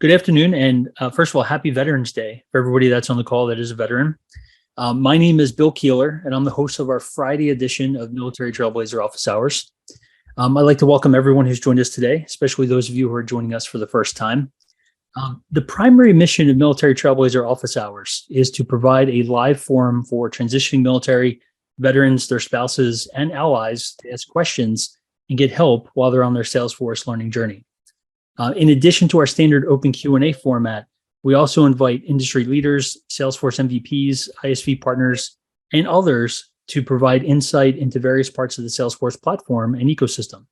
Good afternoon, and first of all, happy Veterans Day for everybody that's on the call that is a veteran. My name is Bill Keeler, and I'm the host of our Friday edition of Military Trailblazer Office Hours. I'd like to welcome everyone who's joined us today, especially those of you who are joining us for the first time. The primary mission of Military Trailblazer Office Hours is to provide a live forum for transitioning military veterans, their spouses, and allies to ask questions and get help while they're on their Salesforce learning journey. In addition to our standard open Q&A format, we also invite industry leaders, Salesforce MVPs, ISV partners, and others to provide insight into various parts of the Salesforce platform and ecosystem.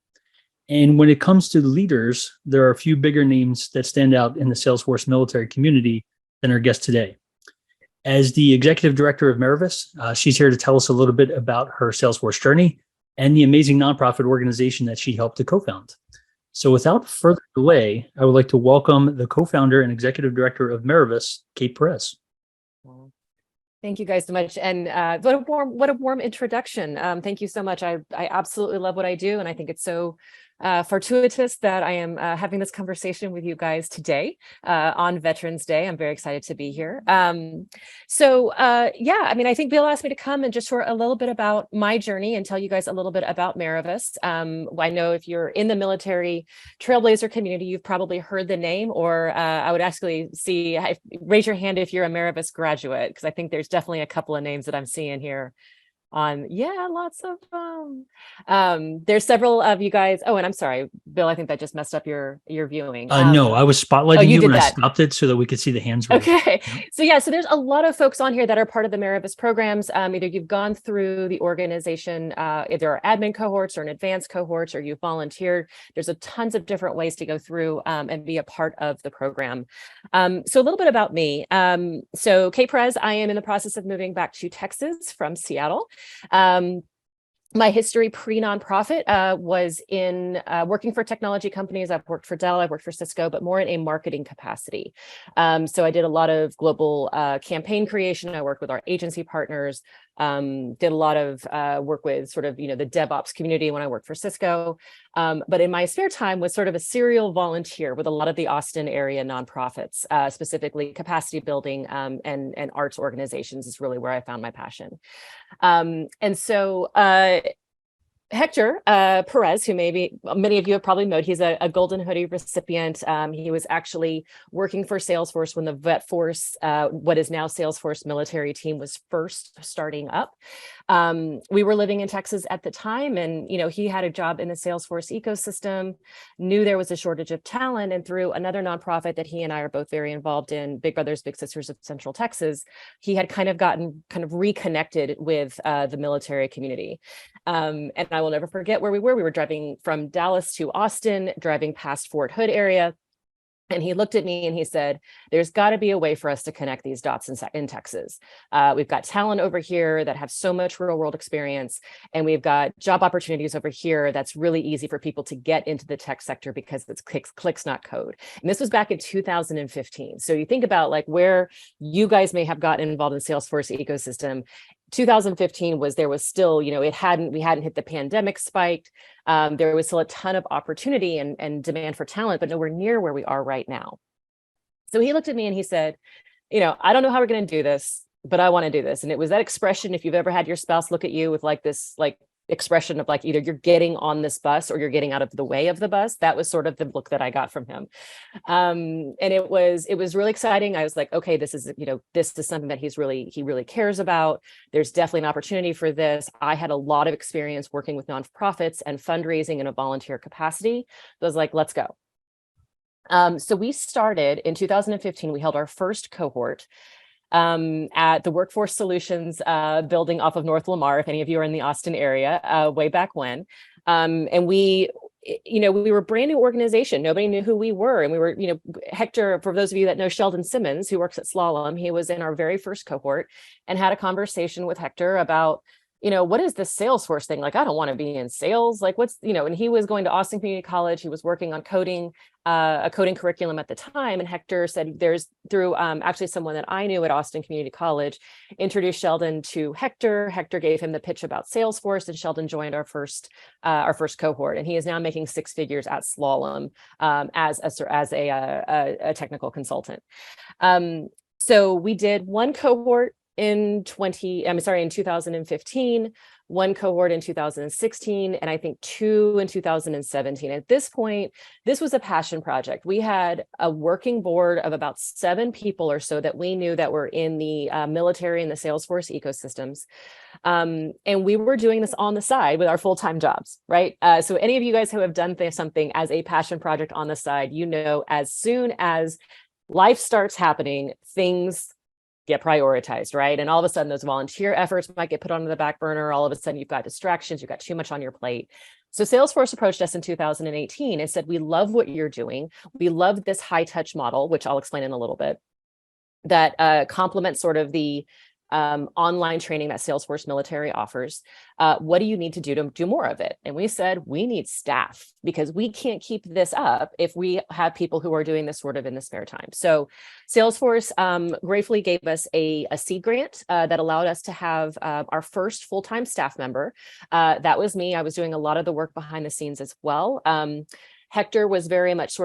And when it comes to leaders, there are a few bigger names that stand out in the Salesforce military community than our guest today. As the executive director of Merivis, she's here to tell us a little bit about her Salesforce journey and the amazing nonprofit organization that she helped to co-found. So without further delay, I would like to welcome the co-founder and executive director of Merivis, Kate Perez. Thank you guys so much. And what a warm introduction. Thank you so much. I absolutely love what I do. And I think it's so fortuitous that I am having this conversation with you guys today on Veterans Day. I'm very excited to be here. I think Bill asked me to come and just share a little bit about my journey and tell you guys a little bit about Merivis. I know if you're in the military trailblazer community, you've probably heard the name, or I would actually raise your hand if you're a Merivis graduate, because I think there's definitely a couple of names that I'm seeing here. Lots of there's several of you guys. Oh, and I'm sorry, Bill, I think that just messed up your viewing. No, I was spotlighting you and I that. stopped it so that we could see the hands raised. Okay. So there's a lot of folks on here that are part of the Merivis programs. Either you've gone through the organization, either are admin cohorts or an advanced cohorts, or you've volunteered. There's tons of different ways to go through and be a part of the program. So a little bit about me. So Kate Perez, I am in the process of moving back to Texas from Seattle. My history pre-nonprofit was in working for technology companies. I've worked for Dell, I've worked for Cisco, but more in a marketing capacity. So I did a lot of global campaign creation. I worked with our agency partners, did a lot of work with the DevOps community when I worked for Cisco. But in my spare time was sort of a serial volunteer with a lot of the Austin area nonprofits, specifically capacity building and arts organizations is really where I found my passion. Hector Perez, who maybe many of you have probably known, he's a Golden Hoodie recipient. He was actually working for Salesforce when the Vet Force, what is now Salesforce military team, was first starting up. We were living in Texas at the time, and he had a job in the Salesforce ecosystem, knew there was a shortage of talent, and through another nonprofit that he and I are both very involved in, Big Brothers Big Sisters of Central Texas, he had gotten reconnected with the military community. And I will never forget where we were. We were driving from Dallas to Austin, driving past Fort Hood area. And he looked at me and he said, there's got to be a way for us to connect these dots in Texas. We've got talent over here that have so much real world experience, and we've got job opportunities over here that's really easy for people to get into the tech sector because it's clicks, not code. And this was back in 2015. So you think about where you guys may have gotten involved in the Salesforce ecosystem. 2015 there was still, we hadn't hit the pandemic spiked. There was still a ton of opportunity and demand for talent, but nowhere near where we are right now. So he looked at me and he said, I don't know how we're going to do this, but I want to do this. And it was that expression, if you've ever had your spouse look at you with this expression of either you're getting on this bus or you're getting out of the way of the bus. That was sort of the look that I got from him. And it was really exciting. I was like, okay, this is something that he really cares about. There's definitely an opportunity for this. I had a lot of experience working with nonprofits and fundraising in a volunteer capacity. So I was like, let's go. So we started in 2015, we held our first cohort at the Workforce Solutions building off of North Lamar, if any of you are in the Austin area, way back when. And we were a brand new organization. Nobody knew who we were. And we were, Hector, for those of you that know Sheldon Simmons, who works at Slalom, he was in our very first cohort and had a conversation with Hector about what is this Salesforce thing? Like, I don't want to be in sales. Like, and he was going to Austin Community College. He was working on coding, a coding curriculum at the time. And Hector said through actually someone that I knew at Austin Community College, introduced Sheldon to Hector. Hector gave him the pitch about Salesforce, and Sheldon joined our first cohort. And he is now making six figures at Slalom as a technical consultant. So we did one cohort in 2015, one cohort in 2016, and I think two in 2017. At this point, this was a passion project. We had a working board of about 7 people or so that we knew that were in the military and the Salesforce ecosystems. And we were doing this on the side with our full-time jobs, right? So any of you guys who have done something as a passion project on the side, as soon as life starts happening, things get prioritized, right? And all of a sudden those volunteer efforts might get put onto the back burner. All of a sudden you've got distractions, you've got too much on your plate. So Salesforce approached us in 2018 and said, we love what you're doing. We love this high touch model, which I'll explain in a little bit, that complements sort of the online training that Salesforce military offers. What do you need to do more of it? And we said, we need staff, because we can't keep this up if we have people who are doing this sort of in the spare time. So Salesforce gratefully gave us a seed grant that allowed us to have our first full-time staff member. That was me. I was doing a lot of the work behind the scenes as well. Hector was very much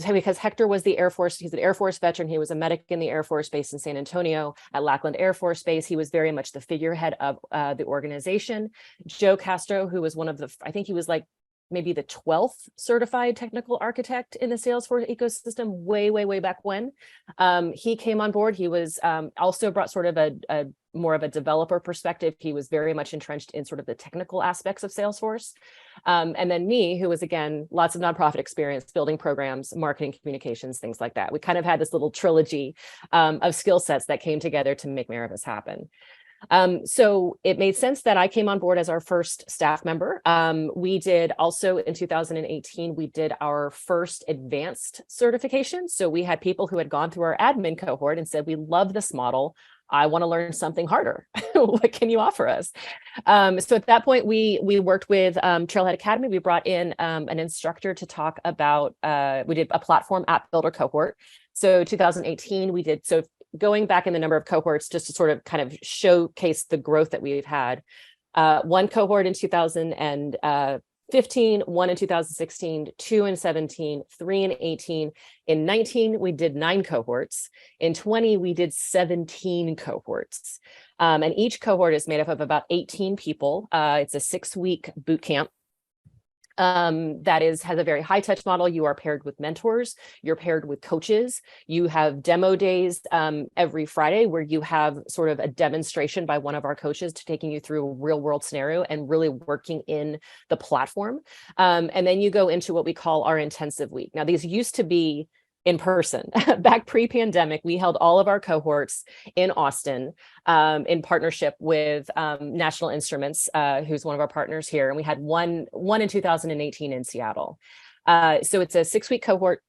because Hector was the Air Force, he's an Air Force veteran. He was a medic in the Air Force Base in San Antonio at Lackland Air Force Base. He was very much the figurehead of the organization. Joe Castro, who was I think he was like maybe the 12th certified technical architect in the Salesforce ecosystem way back when. He came on board. He was also brought sort of a more of a developer perspective. He was very much entrenched in sort of the technical aspects of Salesforce. And then me, who was, again, lots of nonprofit experience, building programs, marketing, communications, things like that. We kind of had this little trilogy of skill sets that came together to make Merivis happen. So it made sense that I came on board as our first staff member. We did also in 2018, we did our first advanced certification. So we had people who had gone through our admin cohort and said, we love this model. I want to learn something harder. What can you offer us? So at that point, we worked with Trailhead Academy. We brought in an instructor to talk about, we did a platform app builder cohort. So 2018, we did, so going back in the number of cohorts, just to sort of kind of showcase the growth that we've had. One cohort in 2015, one in 2016, 2 in 17, 3 in 18. In 19, we did 9 cohorts. In 20, we did 17 cohorts. And each cohort is made up of about 18 people. It's a 6-week boot camp. That has a very high touch model. You are paired with mentors, you're paired with coaches, you have demo days every Friday where you have sort of a demonstration by one of our coaches to taking you through a real world scenario and really working in the platform. And then you go into what we call our intensive week. Now, these used to be in person. Back pre-pandemic, we held all of our cohorts in Austin in partnership with National Instruments, who's one of our partners here. And we had one in 2018 in Seattle. So it's a 6-week cohort.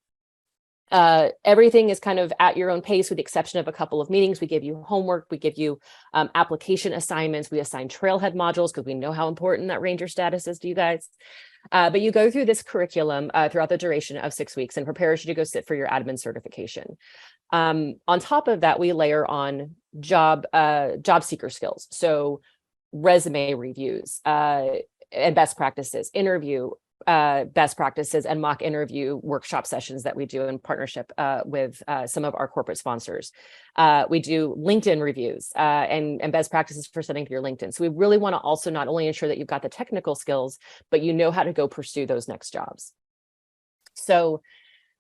Everything is kind of at your own pace with the exception of a couple of meetings. We give you homework, we give you application assignments, we assign trailhead modules because we know how important that ranger status is to you guys. But you go through this curriculum throughout the duration of 6 weeks and prepares you to go sit for your admin certification. On top of that, we layer on job seeker skills. So resume reviews and best practices, interview best practices, and mock interview workshop sessions that we do in partnership with some of our corporate sponsors. We do LinkedIn reviews and best practices for setting up your LinkedIn. So we really want to also not only ensure that you've got the technical skills, but you know how to go pursue those next jobs. So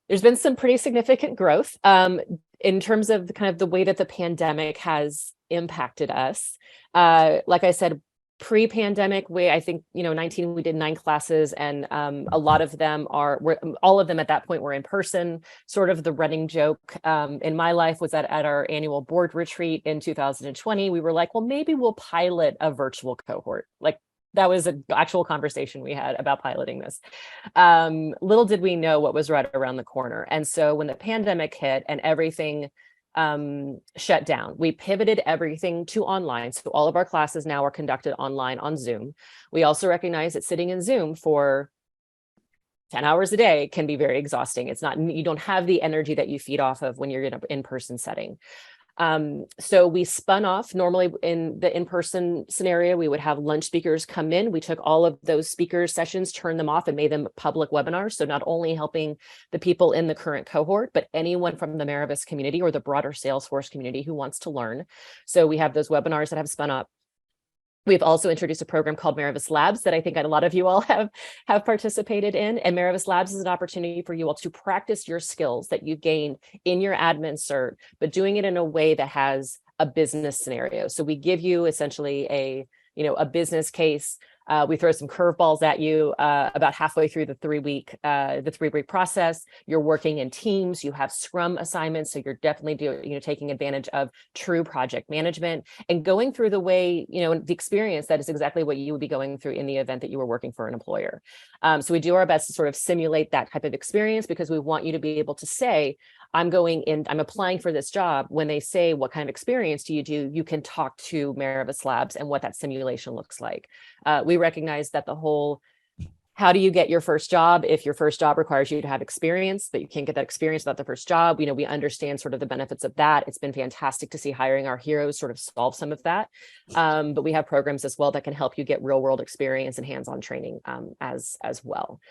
there's been some pretty significant growth in terms of the way that the pandemic has impacted us. Like I said, pre-pandemic, I think 19 we did 9 classes, and a lot of them all of them at that point were in person. Sort of the running joke in my life was that at our annual board retreat in 2020, we were like, well, maybe we'll pilot a virtual cohort. Like, that was an actual conversation we had about piloting this. Little did we know what was right around the corner. And so when the pandemic hit and everything shut down. We pivoted everything to online. So all of our classes now are conducted online on Zoom. We also recognize that sitting in Zoom for 10 hours a day can be very exhausting. It's not, you don't have the energy that you feed off of when you're in an in-person setting. So we spun off. Normally in the in-person scenario, we would have lunch speakers come in. We took all of those speaker sessions, turned them off, and made them public webinars. So not only helping the people in the current cohort, but anyone from the Merivis community or the broader Salesforce community who wants to learn. So we have those webinars that have spun up. We've also introduced a program called Merivis Labs that I think a lot of you all have participated in. And Merivis Labs is an opportunity for you all to practice your skills that you've gained in your admin cert, but doing it in a way that has a business scenario. So we give you essentially a business case. We throw some curveballs at you about halfway through the three-week process. You're working in teams. You have Scrum assignments, so you're definitely taking advantage of true project management and going through the way the experience that is exactly what you would be going through in the event that you were working for an employer. So we do our best to sort of simulate that type of experience because we want you to be able to say, I'm applying for this job. When they say, what kind of experience do, you can talk to Merivis Labs and what that simulation looks like. We recognize that the whole, how do you get your first job if your first job requires you to have experience, but you can't get that experience without the first job. We understand sort of the benefits of that. It's been fantastic to see Hiring Our Heroes sort of solve some of that. But we have programs as well that can help you get real world experience and hands-on training as well.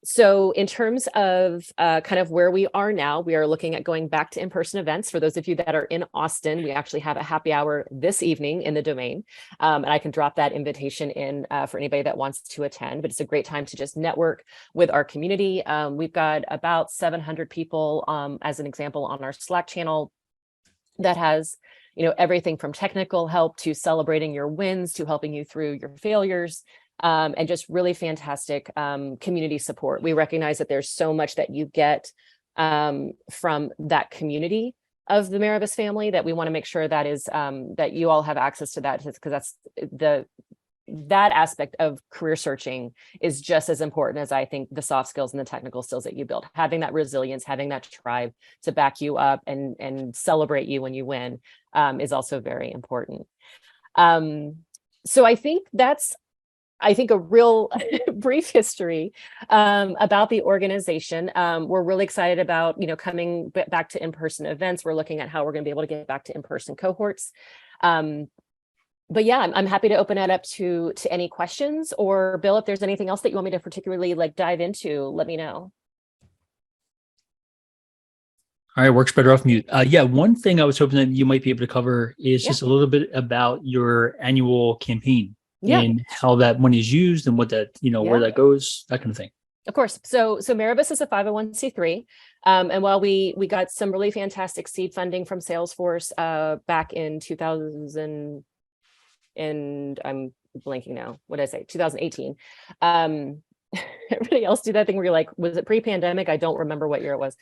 So in terms of kind of where we are now, we are looking at going back to in-person events. For those of you that are in Austin, we actually have a happy hour this evening in the Domain. And I can drop that invitation in for anybody that wants to attend, but it's a great time to just network with our community. We've got about 700 people, as an example, on our Slack channel that has everything from technical help to celebrating your wins to helping you through your failures. And just really fantastic community support. We recognize that there's so much that you get from that community of the Merivis family that we want to make sure that is that you all have access to that, because that's that aspect of career searching is just as important as I think the soft skills and the technical skills that you build. Having that resilience, having that tribe to back you up and celebrate you when you win is also very important. So I think that's a real brief history about the organization. We're really excited about coming back to in-person events. We're looking at how we're going to be able to get back to in-person cohorts. But yeah, I'm happy to open it up to any questions, or Bill, if there's anything else that you want me to particularly dive into, let me know. All right, works better off mute. Yeah, one thing I was hoping that you might be able to cover is just a little bit about your annual campaign and how that money is used and what that, where that goes, that kind of thing. Of course. So Merivis is a 501c3. And while we got some really fantastic seed funding from Salesforce back in 2000, and I'm blanking now, what did I say, 2018. Everybody else do that thing where you're like, was it pre-pandemic? I don't remember what year it was.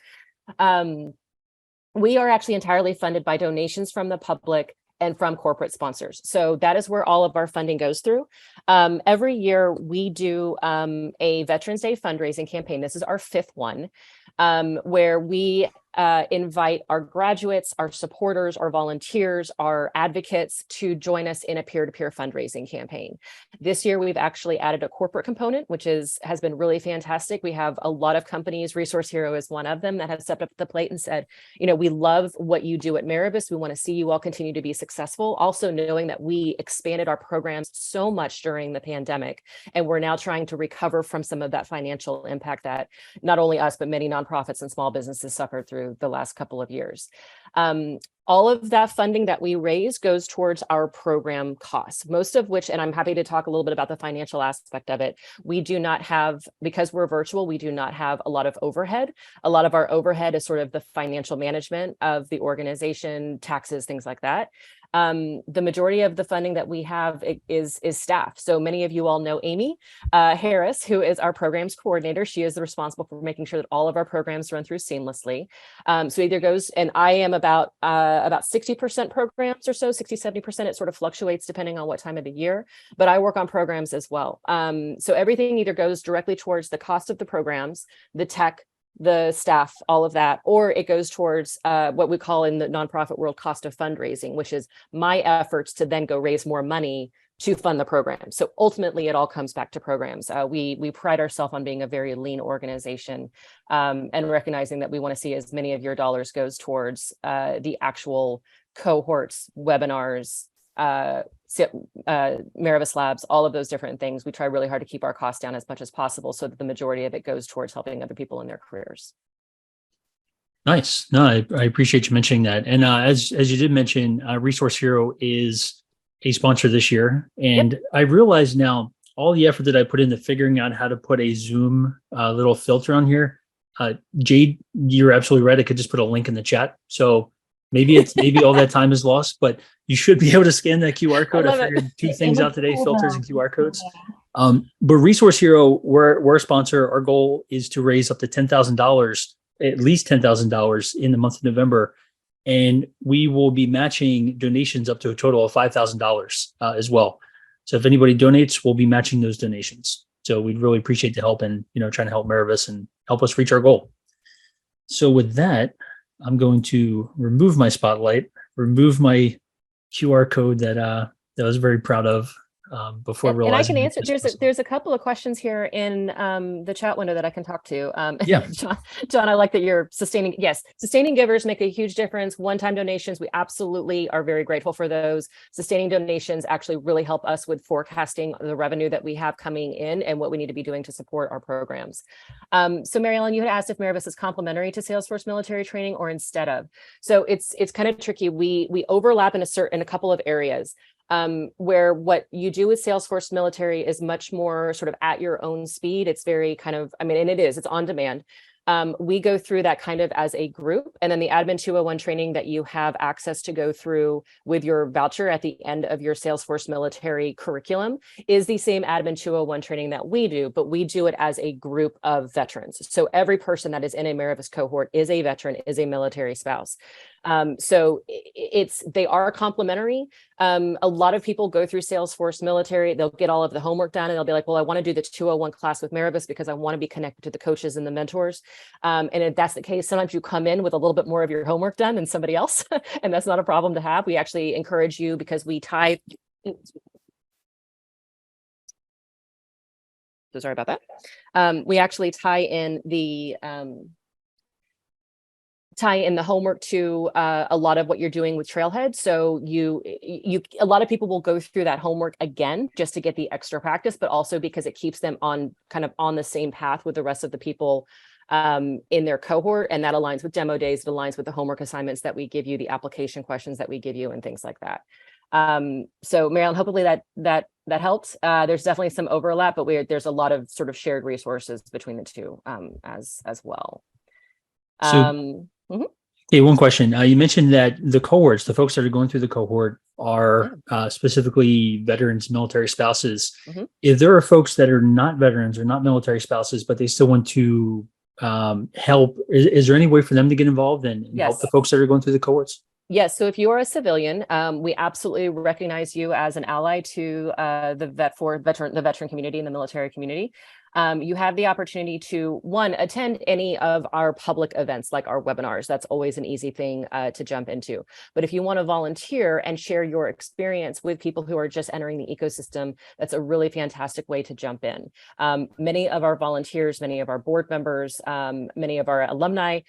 We are actually entirely funded by donations from the public and from corporate sponsors. So that is where all of our funding goes through. Every year we do a Veterans Day fundraising campaign. This is our 5th one, where we invite our graduates, our supporters, our volunteers, our advocates to join us in a peer-to-peer fundraising campaign. This year, we've actually added a corporate component, which has been really fantastic. We have a lot of companies, Resource Hero is one of them, that have stepped up to the plate and said, we love what you do at Merivis. We want to see you all continue to be successful. Also knowing that we expanded our programs so much during the pandemic, and we're now trying to recover from some of that financial impact that not only us, but many nonprofits and small businesses suffered through the last couple of years. All of that funding that we raise goes towards our program costs, most of which, and I'm happy to talk a little bit about the financial aspect of it. We do not have, because we're virtual, we do not have a lot of overhead. A lot of our overhead is sort of the financial management of the organization, taxes, things like that. The majority of the funding that we have is staff. So many of you all know Amy Harris, who is our programs coordinator. She is responsible for making sure that all of our programs run through seamlessly. So either goes, and I am about 60% programs or so, 60-70%. It sort of fluctuates depending on what time of the year, but I work on programs as well. So everything either goes directly towards the cost of the programs, the tech, the staff, all of that, or it goes towards what we call in the nonprofit world cost of fundraising, which is my efforts to then go raise more money to fund the program. So ultimately, it all comes back to programs. We pride ourselves on being a very lean organization, and recognizing that we want to see as many of your dollars goes towards the actual cohorts, webinars, Merivis labs, all of those different things. We try really hard to keep our costs down as much as possible so that the majority of it goes towards helping other people in their careers. Nice. No, I appreciate you mentioning that. And as you did mention, Resource Hero is a sponsor this year. And Yep. I realize now all the effort that I put into figuring out how to put a Zoom little filter on here. Jade, you're absolutely right. I could just put a link in the chat. So maybe all that time is lost, but you should be able to scan that QR code. I figured two things out today, filters and QR codes. But Resource Hero, we're a sponsor. Our goal is to raise up to $10,000, at least $10,000 in the month of November. And we will be matching donations up to a total of $5,000 as well. So if anybody donates, we'll be matching those donations. So we'd really appreciate the help and, trying to help Merivis and help us reach our goal. So with that, I'm going to remove my spotlight, remove my QR code that I was very proud of before realizing. And I can answer. There's a couple of questions here in the chat window that I can talk to. Yeah, John, I like that you're sustaining. Yes, sustaining givers make a huge difference. One-time donations, we absolutely are very grateful for those. Sustaining donations actually really help us with forecasting the revenue that we have coming in and what we need to be doing to support our programs. So Mary Ellen, you had asked if Merivis is complementary to Salesforce military training or instead of. So it's kind of tricky. We overlap in a couple of areas. Where what you do with Salesforce military is much more sort of at your own speed. It's very kind of, and it's on demand. We go through that kind of as a group, and then the Admin 201 training that you have access to go through with your voucher at the end of your Salesforce military curriculum is the same Admin 201 training that we do, but we do it as a group of veterans. So every person that is in a Merivis cohort is a veteran, is a military spouse. So they are complementary. A lot of people go through Salesforce military, they'll get all of the homework done and they'll be like, well, I want to do the 201 class with Merivis because I want to be connected to the coaches and the mentors. And if that's the case, sometimes you come in with a little bit more of your homework done than somebody else. And that's not a problem to have. We actually encourage you because we tie. So sorry about that. We actually tie in the homework to a lot of what you're doing with Trailhead. So a lot of people will go through that homework again just to get the extra practice, but also because it keeps them on the same path with the rest of the people in their cohort. And that aligns with demo days, it aligns with the homework assignments that we give you, the application questions that we give you and things like that. So Marilyn, hopefully that helps. There's definitely some overlap, but there's a lot of sort of shared resources between the two as well. Okay, one question. You mentioned that the cohorts, the folks that are going through the cohort are specifically veterans, military spouses. Mm-hmm. If there are folks that are not veterans or not military spouses, but they still want to help, is there any way for them to get involved and help the folks that are going through the cohorts? Yes. So if you are a civilian, we absolutely recognize you as an ally to the veteran community and the military community. You have the opportunity to, one, attend any of our public events like our webinars. That's always an easy thing to jump into. But if you want to volunteer and share your experience with people who are just entering the ecosystem, that's a really fantastic way to jump in. Many of our volunteers, many of our board members, many of our alumni,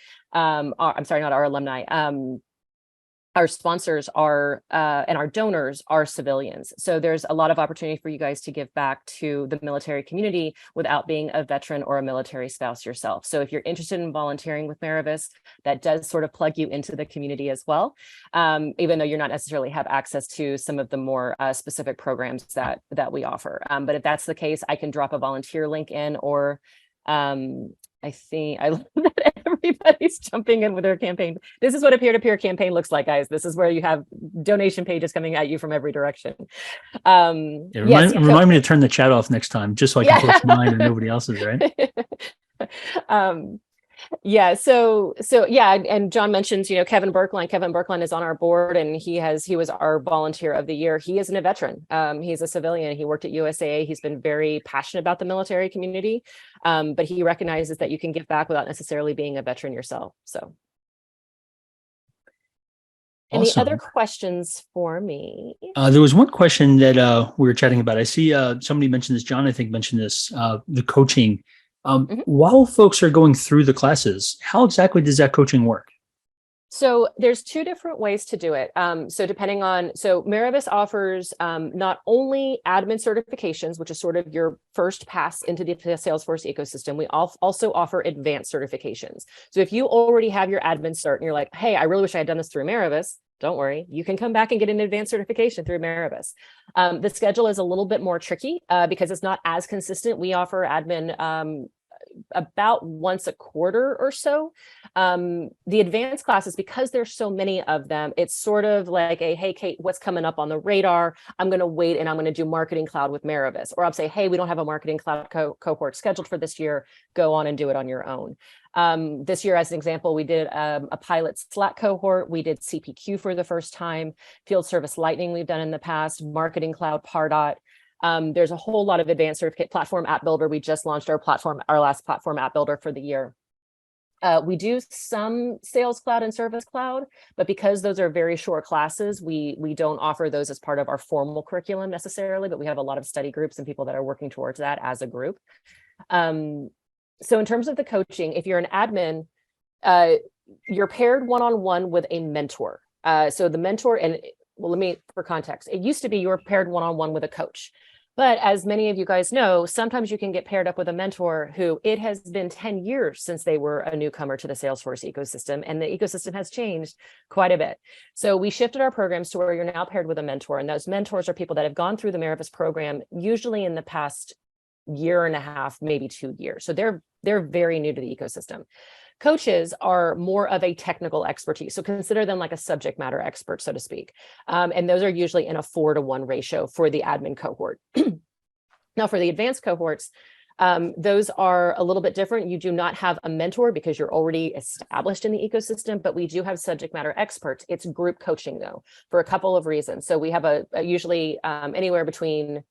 our sponsors are and our donors are civilians. So there's a lot of opportunity for you guys to give back to the military community without being a veteran or a military spouse yourself. So if you're interested in volunteering with Merivis, that does sort of plug you into the community as well, even though you're not necessarily have access to some of the more specific programs that we offer. But if that's the case, I can drop a volunteer link in, or I think I love that everybody's jumping in with their campaign. This is what a peer-to-peer campaign looks like, guys. This is where you have donation pages coming at you from every direction. Remind me to turn the chat off next time, just so I can post mine or nobody else's, right? Yeah. So yeah. And John mentions, Kevin Berkline. Kevin Berkline is on our board, and he was our volunteer of the year. He isn't a veteran. He's a civilian. He worked at USAA. He's been very passionate about the military community. But he recognizes that you can give back without necessarily being a veteran yourself. So any other Awesome. questions for me? There was one question that we were chatting about. I see somebody mentioned this. John, I think, mentioned this. The coaching. Mhm. While folks are going through the classes, how exactly does that coaching work? So there's two different ways to do it. So Merivis offers not only admin certifications, which is sort of your first pass into the Salesforce ecosystem. We also offer advanced certifications. So if you already have your admin cert and you're like, hey, I really wish I had done this through Merivis, don't worry, you can come back and get an advanced certification through Merivis. The schedule is a little bit more tricky because it's not as consistent. We offer admin about once a quarter or so. The advanced classes, because there's so many of them, it's sort of like hey, Kate, what's coming up on the radar? I'm going to wait and I'm going to do Marketing Cloud with Merivis. Or I'll say, hey, we don't have a Marketing Cloud cohort scheduled for this year. Go on and do it on your own. This year, as an example, we did a pilot Slack cohort. We did CPQ for the first time, Field Service Lightning we've done in the past, Marketing Cloud, Pardot. There's a whole lot of advanced certificate platform app builder. We just launched our last platform app builder for the year. We do some Sales Cloud and Service Cloud, but because those are very short classes, we don't offer those as part of our formal curriculum necessarily, but we have a lot of study groups and people that are working towards that as a group. So in terms of the coaching, if you're an admin, you're paired one-on-one with a mentor. So the mentor, for context, it used to be you were paired one-on-one with a coach. But as many of you guys know, sometimes you can get paired up with a mentor who it has been 10 years since they were a newcomer to the Salesforce ecosystem, and the ecosystem has changed quite a bit. So we shifted our programs to where you're now paired with a mentor, and those mentors are people that have gone through the Merivis program, usually in the past year and a half, maybe 2 years. So they're very new to the ecosystem. Coaches are more of a technical expertise. So consider them like a subject matter expert, so to speak. And those are usually in a 4-to-1 ratio for the admin cohort. Now, for the advanced cohorts, those are a little bit different. You do not have a mentor because you're already established in the ecosystem, but we do have subject matter experts. It's group coaching, though, for a couple of reasons. So we have usually anywhere between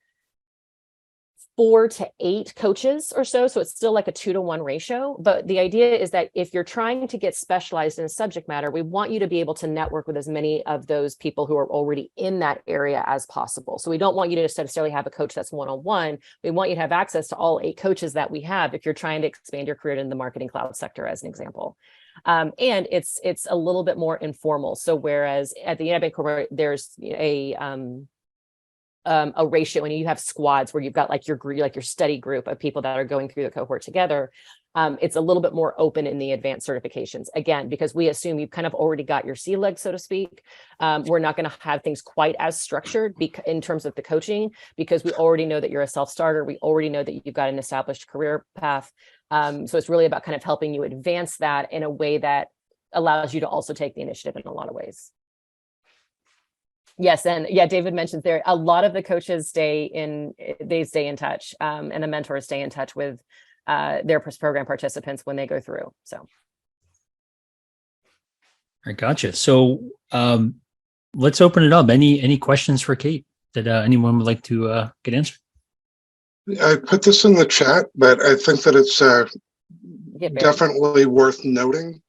4 to 8 coaches or so. So it's still like a 2-to-1 ratio. But the idea is that if you're trying to get specialized in a subject matter, we want you to be able to network with as many of those people who are already in that area as possible. So we don't want you to necessarily have a coach that's one-on-one. We want you to have access to all 8 coaches that we have if you're trying to expand your career in the Marketing Cloud sector, as an example. And it's a little bit more informal. So whereas at the admin cohort, there's a ratio, and you have squads where you've got like your study group of people that are going through the cohort together. It's a little bit more open in the advanced certifications, again, because we assume you've kind of already got your sea legs, so to speak. We're not going to have things quite as structured in terms of the coaching, because we already know that you're a self-starter. We already know that you've got an established career path. So it's really about kind of helping you advance that in a way that allows you to also take the initiative in a lot of ways. Yes, and yeah, David mentioned there a lot of the coaches stay in touch, and the mentors stay in touch with their program participants when they go through. So, I gotcha. So let's open it up. Any questions for Kate that anyone would like to get answered? I put this in the chat, but I think that it's definitely worth noting.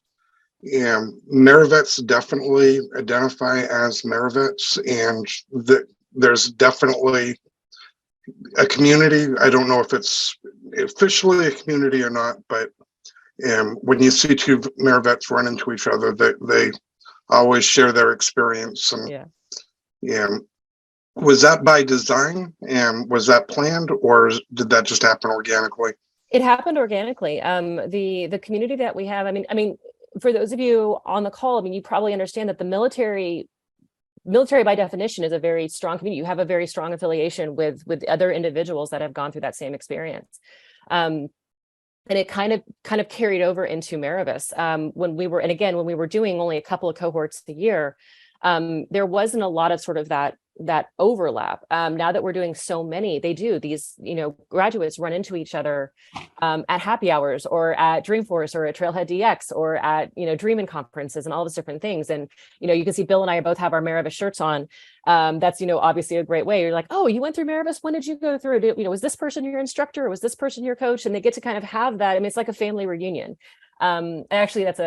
Merivets definitely identify as Merivets, and there's definitely a community. I don't know if it's officially a community or not, but when you see 2 Merivets run into each other, they always share their experience. And was that by design, and was that planned, or did that just happen organically? It happened organically. The community that we have, I mean, for those of you on the call, I mean, you probably understand that the military by definition is a very strong community. You have a very strong affiliation with other individuals that have gone through that same experience. And it kind of carried over into Merivis. When we were doing only a couple of cohorts a year, there wasn't a lot of sort of that that overlap. Now that we're doing so many, these, graduates run into each other at happy hours or at Dreamforce or at Trailhead DX or at, Dreaming conferences and all those different things. And, you can see Bill and I both have our Merivis shirts on. That's, obviously a great way. You're like, oh, you went through Merivis. When did you go through it? Was this person your instructor or was this person your coach? And they get to kind of have that. I mean, it's like a family reunion. Actually, that's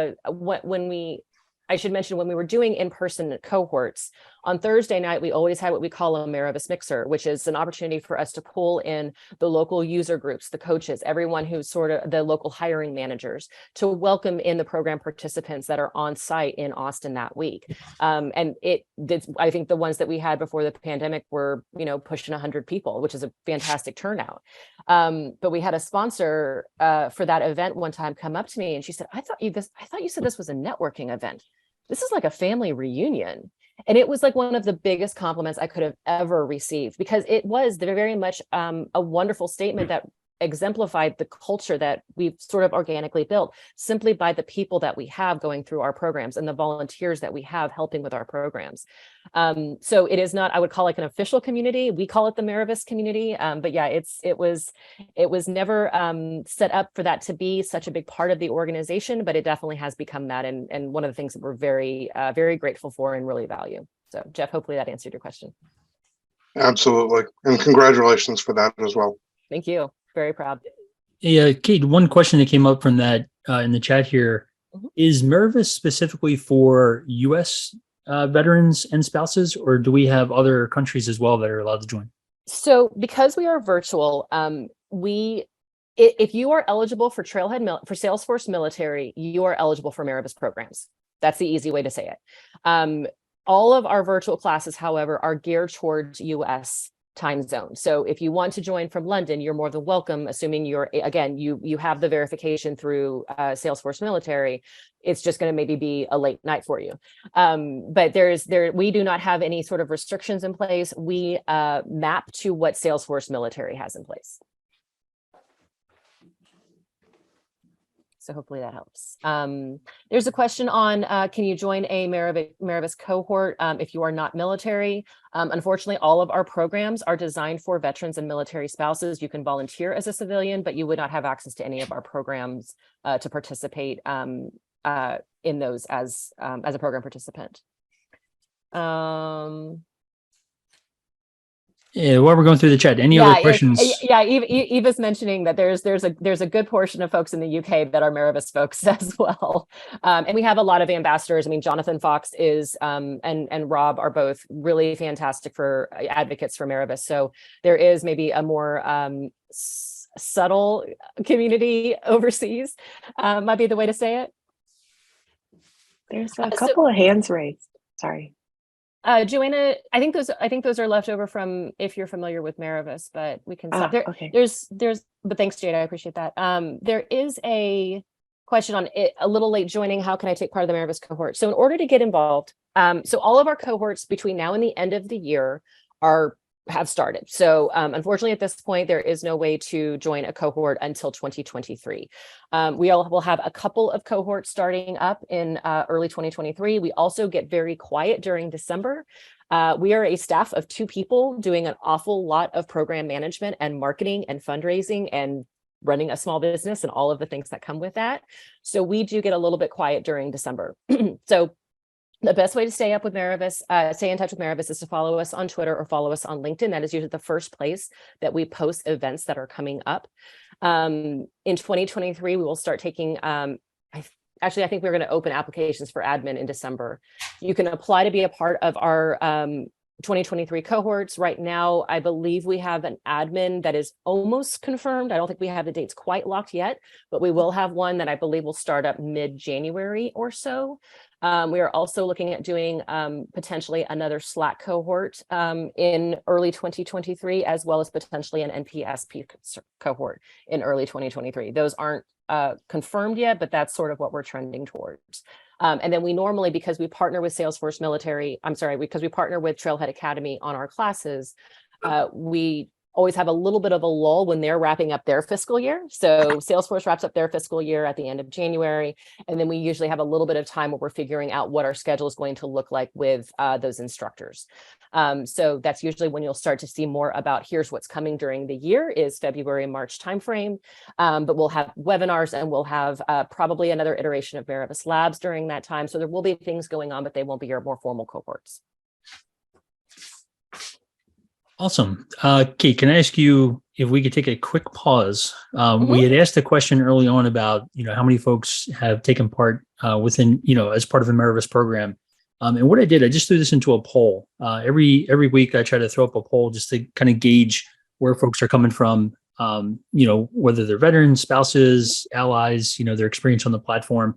I should mention when we were doing in-person cohorts on Thursday night, we always had what we call a Merivis mixer, which is an opportunity for us to pull in the local user groups, the coaches, everyone who's sort of the local hiring managers, to welcome in the program participants that are on site in Austin that week. And I think the ones that we had before the pandemic were, pushing 100 people, which is a fantastic turnout. But we had a sponsor for that event one time come up to me and she said, I thought you said this was a networking event. This is like a family reunion. And it was like one of the biggest compliments I could have ever received, because it was very much a wonderful statement that exemplified the culture that we've sort of organically built simply by the people that we have going through our programs and the volunteers that we have helping with our programs. So it is not, I would call it an official community. We call it the Merivis community. But yeah, it was never set up for that to be such a big part of the organization, but it definitely has become that. And one of the things that we're very, very grateful for and really value. So Jeff, hopefully that answered your question. Absolutely. And congratulations for that as well. Thank you. Very proud. Hey, Kate, one question that came up from that in the chat here. Mm-hmm. Is Merivis specifically for U.S. Veterans and spouses, or do we have other countries as well that are allowed to join? So because we are virtual, if you are eligible for Trailhead for Salesforce Military, you are eligible for Merivis programs. That's the easy way to say it. All of our virtual classes, however, are geared towards U.S. time zone. So if you want to join from London, you're more than welcome, assuming you have the verification through Salesforce Military. It's just going to maybe be a late night for you. But we do not have any sort of restrictions in place. We map to what Salesforce Military has in place. So hopefully that helps. There's a question on, can you join a Merivis cohort if you are not military? Unfortunately, all of our programs are designed for veterans and military spouses. You can volunteer as a civilian, but you would not have access to any of our programs to participate in those as a program participant. Yeah, while we're going through the chat, any other questions? Eva's mentioning that there's a good portion of folks in the UK that are Merivis folks as well, and we have a lot of ambassadors. I mean, Jonathan Fox is and Rob are both really fantastic for advocates for Merivis. So there is maybe a more subtle community overseas, might be the way to say it. There's a couple of hands raised. Sorry. Joanna, I think those are left over from if you're familiar with Merivis, but we can stop there. Okay. But thanks, Jade. I appreciate that. There is a question on it, a little late joining. How can I take part of the Merivis cohort? So in order to get involved, so all of our cohorts between now and the end of the year have started. So unfortunately, at this point, there is no way to join a cohort until 2023. We all will have a couple of cohorts starting up in early 2023. We also get very quiet during December. We are a staff of 2 people doing an awful lot of program management and marketing and fundraising and running a small business and all of the things that come with that. So we do get a little bit quiet during December. So the best way to stay in touch with Merivis is to follow us on Twitter or follow us on LinkedIn. That is usually the first place that we post events that are coming up. In 2023, we will start taking, I think we're going to open applications for admin in December. You can apply to be a part of our 2023 cohorts. Right now, I believe we have an admin that is almost confirmed. I don't think we have the dates quite locked yet, but we will have one that I believe will start up mid-January or so. We are also looking at doing potentially another Slack cohort in early 2023, as well as potentially an NPSP cohort in early 2023. Those aren't confirmed yet, but that's sort of what we're trending towards. And then we normally, because we partner with Salesforce Military, because we partner with Trailhead Academy on our classes, we always have a little bit of a lull when they're wrapping up their fiscal year. So Salesforce wraps up their fiscal year at the end of January. And then we usually have a little bit of time where we're figuring out what our schedule is going to look like with those instructors. So that's usually when you'll start to see more about here's what's coming during the year is February and March timeframe. But we'll have webinars and we'll have probably another iteration of Merivis Labs during that time. So there will be things going on, but they won't be your more formal cohorts. Awesome. Kate, can I ask you if we could take a quick pause? We had asked a question early on about, how many folks have taken part within, as part of the Merivis program. And what I did, I just threw this into a poll. Every week I try to throw up a poll just to kind of gauge where folks are coming from, whether they're veterans, spouses, allies, their experience on the platform.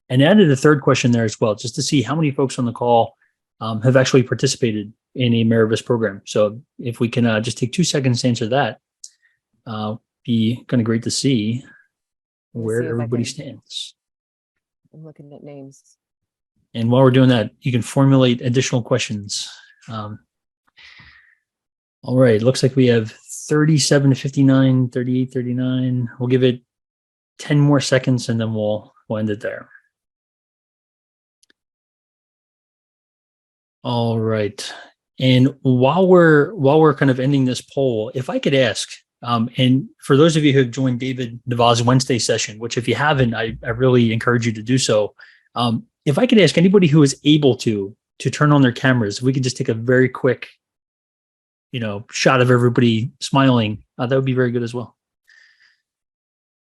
And added a third question there as well, just to see how many folks on the call have actually participated in a Merivis program. So if we can just take 2 seconds to answer that, be kind of great to see where everybody stands. I'm looking at names. And while we're doing that, you can formulate additional questions. All right, looks like we have 37 to 59, 38, 39. We'll give it 10 more seconds and then we'll end it there. All right. And while we're kind of ending this poll, if I could ask, and for those of you who have joined David Navaz's Wednesday session, which if you haven't, I really encourage you to do so. If I could ask anybody who is able to turn on their cameras, if we could just take a very quick, shot of everybody smiling, that would be very good as well.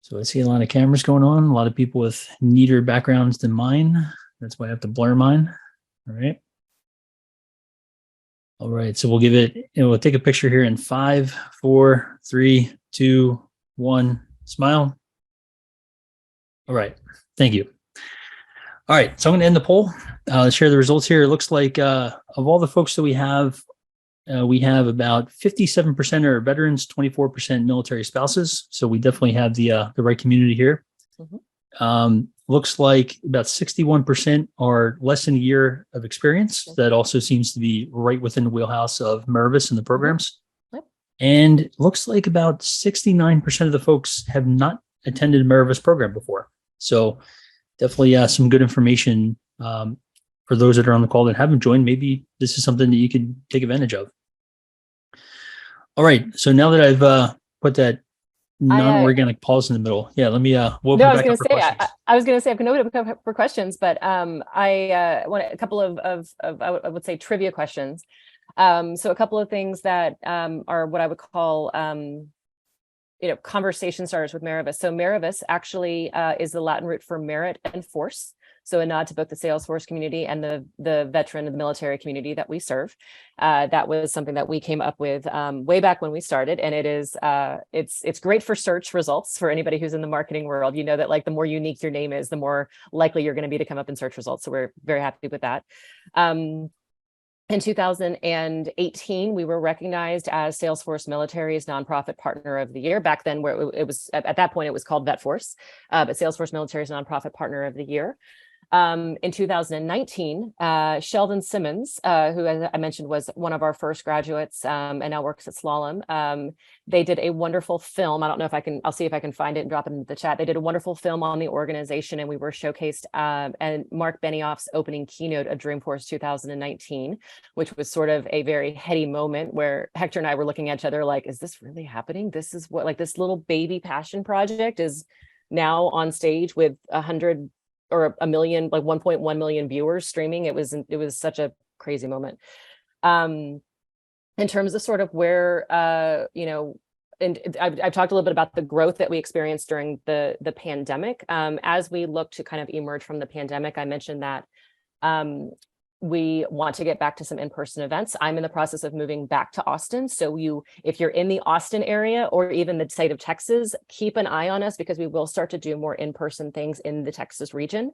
So I see a lot of cameras going on, a lot of people with neater backgrounds than mine. That's why I have to blur mine. All right. All right, so we'll give it, we'll take a picture here in 5, 4, 3, 2, 1, smile. All right, thank you. All right, so I'm gonna end the poll, share the results here. It looks like of all the folks that we have about 57% are veterans, 24% military spouses. So we definitely have the right community here. Looks like about 61% are less than a year of experience. That also seems to be right within the wheelhouse of Merivis and the programs. Yep. And looks like about 69% of the folks have not attended a Merivis program before. So definitely some good information for those that are on the call that haven't joined. Maybe this is something that you could take advantage of. All right. So now that I've put that non-organic pause in the middle. Yeah, let me we'll no, back up for questions. I was going to say I can open it up for questions, but I want a couple of I would say trivia questions. So a couple of things that are what I would call conversation starters with Merivis. So Merivis actually is the Latin root for merit and force. So a nod to both the Salesforce community and the veteran and the military community that we serve. That was something that we came up with way back when we started, and it is it's great for search results for anybody who's in the marketing world. You know that like the more unique your name is, the more likely you're going to be to come up in search results. So we're very happy with that. In 2018, we were recognized as Salesforce Military's Nonprofit Partner of the Year. Back then, where it was at that point, it was called VetForce, but Salesforce Military's Nonprofit Partner of the Year. In 2019, Sheldon Simmons, who, as I mentioned, was one of our first graduates and now works at Slalom, they did a wonderful film. I don't know if I'll see if I can find it and drop it into the chat. They did a wonderful film on the organization, and we were showcased and Mark Benioff's opening keynote of Dreamforce 2019, which was sort of a very heady moment where Hector and I were looking at each other like, is this really happening? This is what, like, this little baby passion project is now on stage with 100 or a million, like 1.1 million viewers streaming. It was such a crazy moment. In terms of sort of where, and I've talked a little bit about the growth that we experienced during the pandemic. As we look to kind of emerge from the pandemic, I mentioned that we want to get back to some in-person events. I'm in the process of moving back to Austin. So if you're in the Austin area or even the state of Texas, keep an eye on us because we will start to do more in-person things in the Texas region.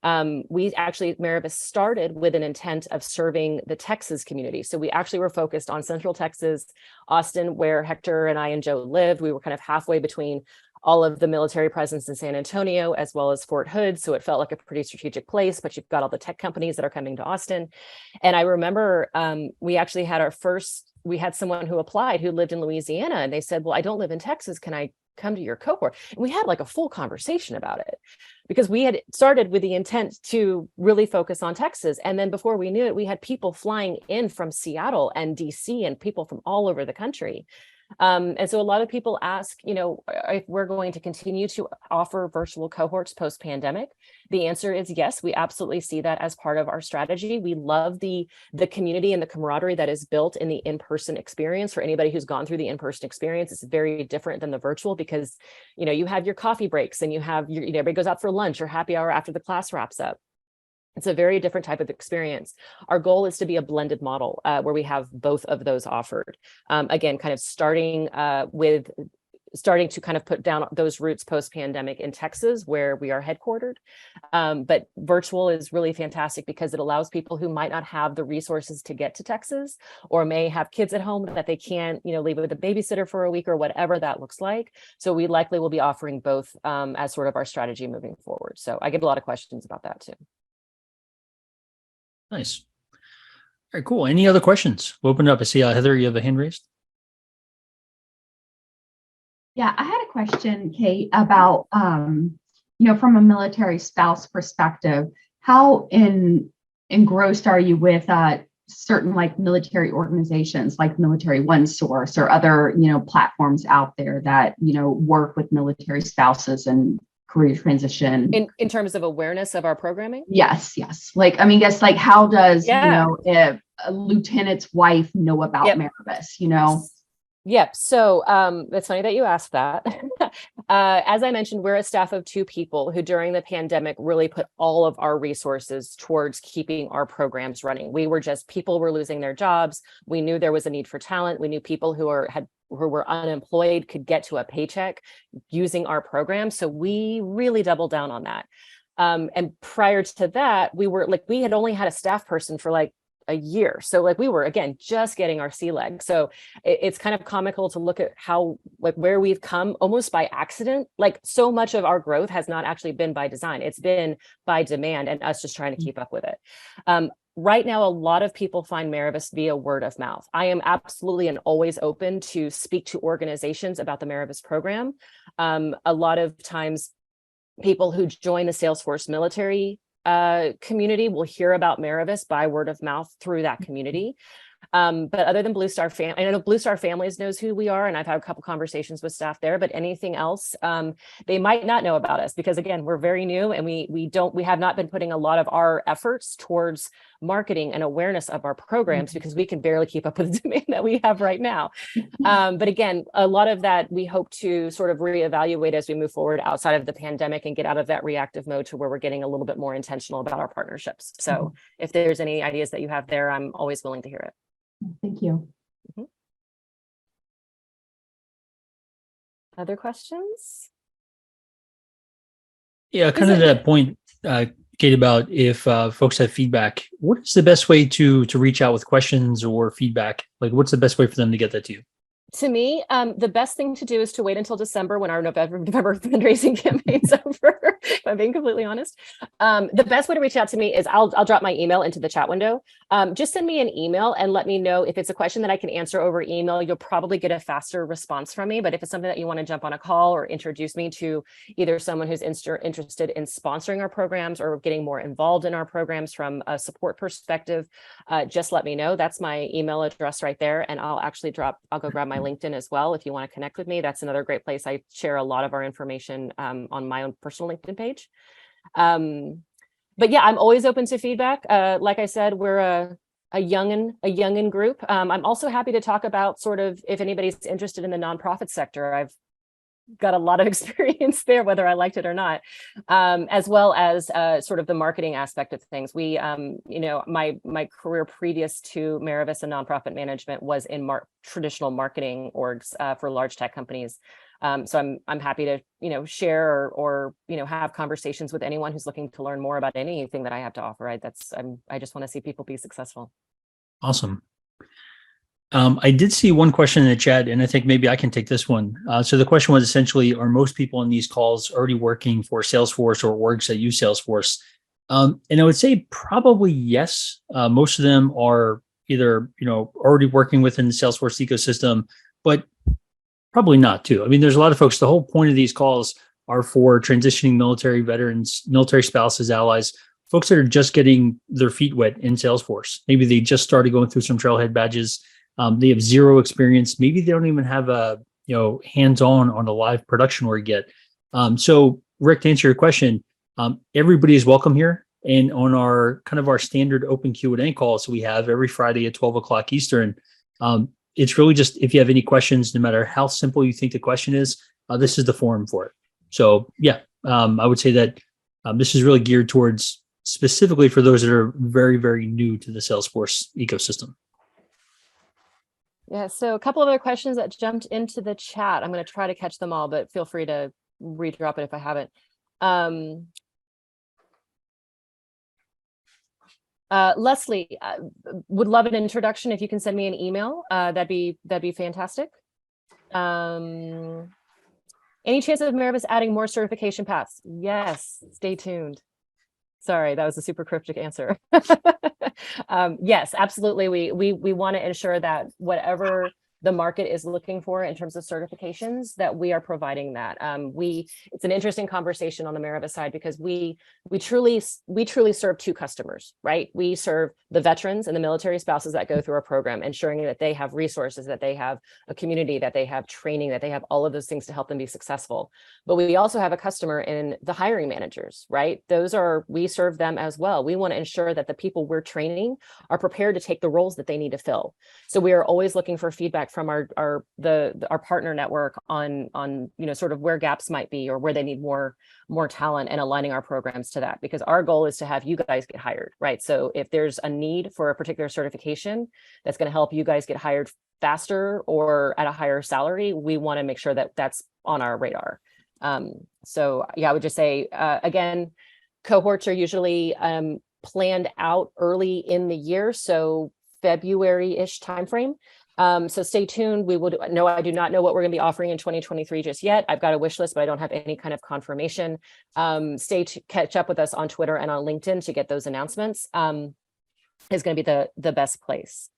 We actually, Merivis started with an intent of serving the Texas community. So we actually were focused on Central Texas, Austin, where Hector and I and Joe lived. We were kind of halfway between all of the military presence in San Antonio, as well as Fort Hood. So it felt like a pretty strategic place, but you've got all the tech companies that are coming to Austin. And I remember we actually had our first we had someone who applied who lived in Louisiana, and they said, well, I don't live in Texas. Can I come to your cohort? And we had like a full conversation about it, because we had started with the intent to really focus on Texas. And then before we knew it, we had people flying in from Seattle and DC and people from all over the country. And so a lot of people ask, if we're going to continue to offer virtual cohorts post-pandemic. The answer is yes, we absolutely see that as part of our strategy. We love the community and the camaraderie that is built in the in-person experience. For anybody who's gone through the in-person experience, it's very different than the virtual, because, you have your coffee breaks and you have your, everybody goes out for lunch or happy hour after the class wraps up. It's a very different type of experience. Our goal is to be a blended model where we have both of those offered. Again, kind of starting to kind of put down those roots post-pandemic in Texas, where we are headquartered. But virtual is really fantastic because it allows people who might not have the resources to get to Texas, or may have kids at home that they can't, leave with a babysitter for a week or whatever that looks like. So we likely will be offering both as sort of our strategy moving forward. So I get a lot of questions about that too. Nice. All right, cool. Any other questions? We'll open it up. I see Heather, you have a hand raised. Yeah, I had a question, Kate, about, from a military spouse perspective, how engrossed are you with certain like military organizations like Military One Source or other, platforms out there that, work with military spouses and career transition? In terms of awareness of our programming? Yes. Like, guess like how does, Yeah. If a lieutenant's wife know about Yep. Merivis, Yep. So it's funny that you asked that. As I mentioned, we're a staff of 2 people who during the pandemic really put all of our resources towards keeping our programs running. People were losing their jobs. We knew there was a need for talent. We knew people who were unemployed could get to a paycheck using our program. So we really doubled down on that. And prior to that, we had only had a staff person for like a year. So like we were, again, just getting our sea legs. So it's kind of comical to look at how, like where we've come almost by accident. Like so much of our growth has not actually been by design. It's been by demand and us just trying to keep up with it. Right now, a lot of people find Merivis via word of mouth. I am absolutely and always open to speak to organizations about the Merivis program. A lot of times people who join the Salesforce military community will hear about Merivis by word of mouth through that community. But other than Blue Star Family, I know Blue Star Families knows who we are, and I've had a couple conversations with staff there, but anything else, they might not know about us because again, we're very new and we have not been putting a lot of our efforts towards marketing and awareness of our programs because we can barely keep up with the demand that we have right now. But again, a lot of that we hope to sort of reevaluate as we move forward outside of the pandemic and get out of that reactive mode to where we're getting a little bit more intentional about our partnerships. So if there's any ideas that you have there, I'm always willing to hear it. Thank you. Other questions? Yeah, kind of that point, Kate, about if folks have feedback, what is the best way to reach out with questions or feedback? Like, what's the best way for them to get that to you? To me, the best thing to do is to wait until December when our November fundraising campaign's over, if I'm being completely honest. The best way to reach out to me is I'll drop my email into the chat window. Just send me an email and let me know if it's a question that I can answer over email. You'll probably get a faster response from me. But if it's something that you want to jump on a call or introduce me to either someone who's interested in sponsoring our programs or getting more involved in our programs from a support perspective, just let me know. That's my email address right there. And I'll go grab my LinkedIn as well. If you want to connect with me, that's another great place. I share a lot of our information on my own personal LinkedIn page. But yeah, I'm always open to feedback. Like I said, we're a youngin group. I'm also happy to talk about sort of if anybody's interested in the nonprofit sector. I've got a lot of experience there, whether I liked it or not, as well as sort of the marketing aspect of things. We, my career previous to Merivis and nonprofit management was in traditional marketing orgs for large tech companies. So I'm happy to, share or have conversations with anyone who's looking to learn more about anything that I have to offer. I just want to see people be successful. Awesome. I did see one question in the chat, and I think maybe I can take this one. So the question was essentially, are most people in these calls already working for Salesforce or orgs that use Salesforce? And I would say probably yes. Most of them are, either, already working within the Salesforce ecosystem, but probably not too. I mean, there's a lot of folks, the whole point of these calls are for transitioning military veterans, military spouses, allies, folks that are just getting their feet wet in Salesforce. Maybe they just started going through some trailhead badges. They have zero experience. Maybe they don't even have a, hands-on on a live production org yet. So Rick, to answer your question, everybody is welcome here. And on our standard open Q&A calls we have every Friday at 12 o'clock Eastern, it's really just, if you have any questions, no matter how simple you think the question is, this is the forum for it. So yeah, I would say that this is really geared towards specifically for those that are very, very new to the Salesforce ecosystem. Yeah, so a couple of other questions that jumped into the chat. I'm going to try to catch them all, but feel free to redrop it if I haven't. Leslie, would love an introduction. If you can send me an email, that'd be fantastic. Any chance of Merivis adding more certification paths? Yes, stay tuned. Sorry, that was a super cryptic answer. Yes, absolutely. We want to ensure that whatever the market is looking for in terms of certifications, that we are providing that. It's an interesting conversation on the Merivis side because we truly serve two customers, right? We serve the veterans and the military spouses that go through our program, ensuring that they have resources, that they have a community, that they have training, that they have all of those things to help them be successful. But we also have a customer in the hiring managers, right? We serve them as well. We want to ensure that the people we're training are prepared to take the roles that they need to fill. So we are always looking for feedback from our partner network on sort of where gaps might be or where they need more talent, and aligning our programs to that, because our goal is to have you guys get hired, right? So if there's a need for a particular certification that's going to help you guys get hired faster or at a higher salary, we want to make sure that that's on our radar. So yeah, I would just say again, cohorts are usually planned out early in the year, so February-ish timeframe. So stay tuned. I do not know what we're going to be offering in 2023 just yet. I've got a wish list, but I don't have any kind of confirmation. Catch up with us on Twitter and on LinkedIn to get those announcements. Is going to be the best place.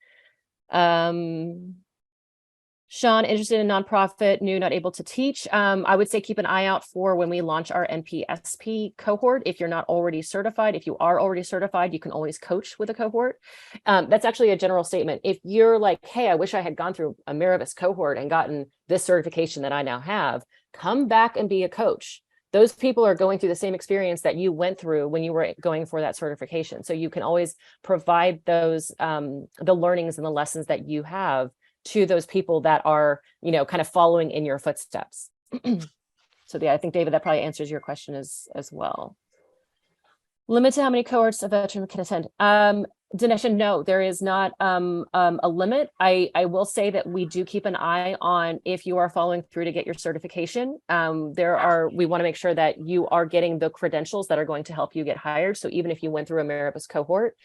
Sean, interested in nonprofit, new, not able to teach. I would say keep an eye out for when we launch our NPSP cohort. If you're not already certified, if you are already certified, you can always coach with a cohort. That's actually a general statement. If you're like, hey, I wish I had gone through a Merivis cohort and gotten this certification that I now have, come back and be a coach. Those people are going through the same experience that you went through when you were going for that certification. So you can always provide those, the learnings and the lessons that you have to those people that are, kind of following in your footsteps. So yeah, I think, David, that probably answers your question as well. Limit to how many cohorts a veteran can attend. Dinesh, no, there is not a limit. I will say that we do keep an eye on if you are following through to get your certification. We want to make sure that you are getting the credentials that are going to help you get hired. So even if you went through a Merivis cohort,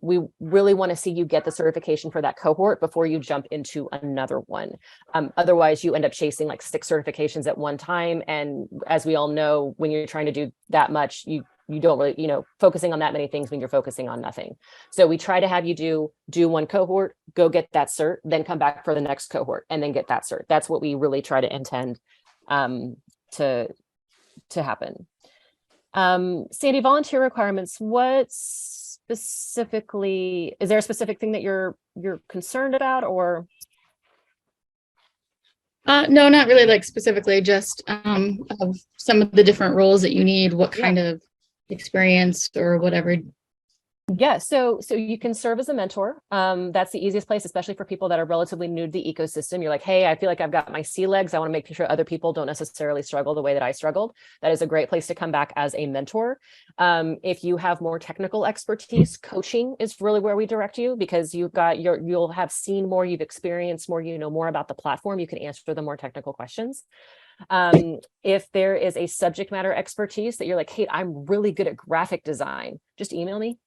we really want to see you get the certification for that cohort before you jump into another one. Otherwise, you end up chasing like 6 certifications at one time. And as we all know, when you're trying to do that much, you don't really, focusing on that many things when you're focusing on nothing. So we try to have you do one cohort, go get that cert, then come back for the next cohort and then get that cert. That's what we really try to intend to happen. Sandy, volunteer requirements, specifically, is there a specific thing that you're concerned about, or? No, not really, like specifically, just of some of the different roles that you need, what kind of experience or whatever. Yeah, so you can serve as a mentor. That's the easiest place, especially for people that are relatively new to the ecosystem. You're like, hey, I feel like I've got my sea legs. I want to make sure other people don't necessarily struggle the way that I struggled. That is a great place to come back as a mentor. If you have more technical expertise, coaching is really where we direct you, because you'll have seen more, you've experienced more, you know more about the platform. You can answer the more technical questions. If there is a subject matter expertise that you're like, hey, I'm really good at graphic design, just email me.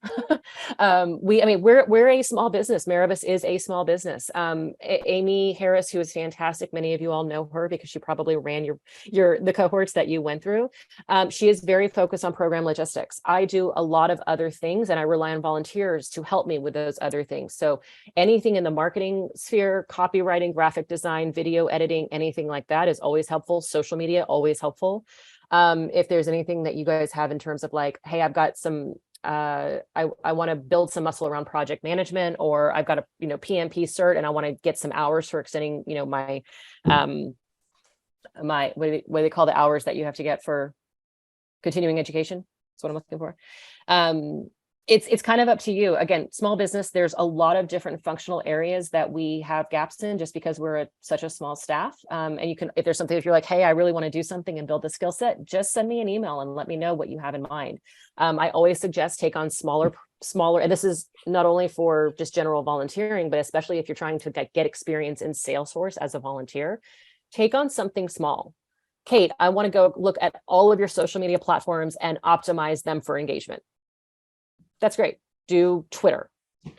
We're a small business. Merivis is a small business. Amy Harris, who is fantastic. Many of you all know her because she probably ran the cohorts that you went through. She is very focused on program logistics. I do a lot of other things, and I rely on volunteers to help me with those other things. So anything in the marketing sphere, copywriting, graphic design, video editing, anything like that is always helpful. Social media, always helpful. If there's anything that you guys have in terms of like, hey, I've got some, I want to build some muscle around project management, or I've got a, PMP cert and I want to get some hours for extending, my, what do they call the hours that you have to get for continuing education? That's what I'm looking for. It's kind of up to you. Again, small business, there's a lot of different functional areas that we have gaps in just because we're such a small staff. And you can, if there's something, if you're like, hey, I really want to do something and build the skill set, just send me an email and let me know what you have in mind. I always suggest take on smaller, and this is not only for just general volunteering, but especially if you're trying to get experience in Salesforce as a volunteer, take on something small. Kate, I want to go look at all of your social media platforms and optimize them for engagement. That's great. Do Twitter,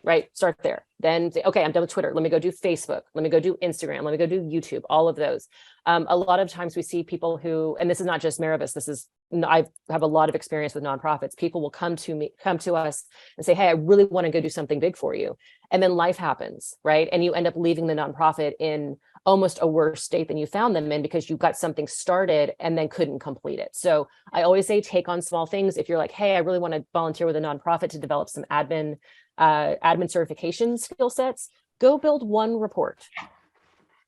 right? Start there. Then say, okay, I'm done with Twitter. Let me go do Facebook. Let me go do Instagram. Let me go do YouTube, all of those. A lot of times we see people who, and this is not just Merivis, I have a lot of experience with nonprofits. People will come to us and say, hey, I really want to go do something big for you. And then life happens, right? And you end up leaving the nonprofit in almost a worse state than you found them in because you got something started and then couldn't complete it. So I always say take on small things. If you're like, hey, I really want to volunteer with a nonprofit to develop some admin certification skill sets, go build one report.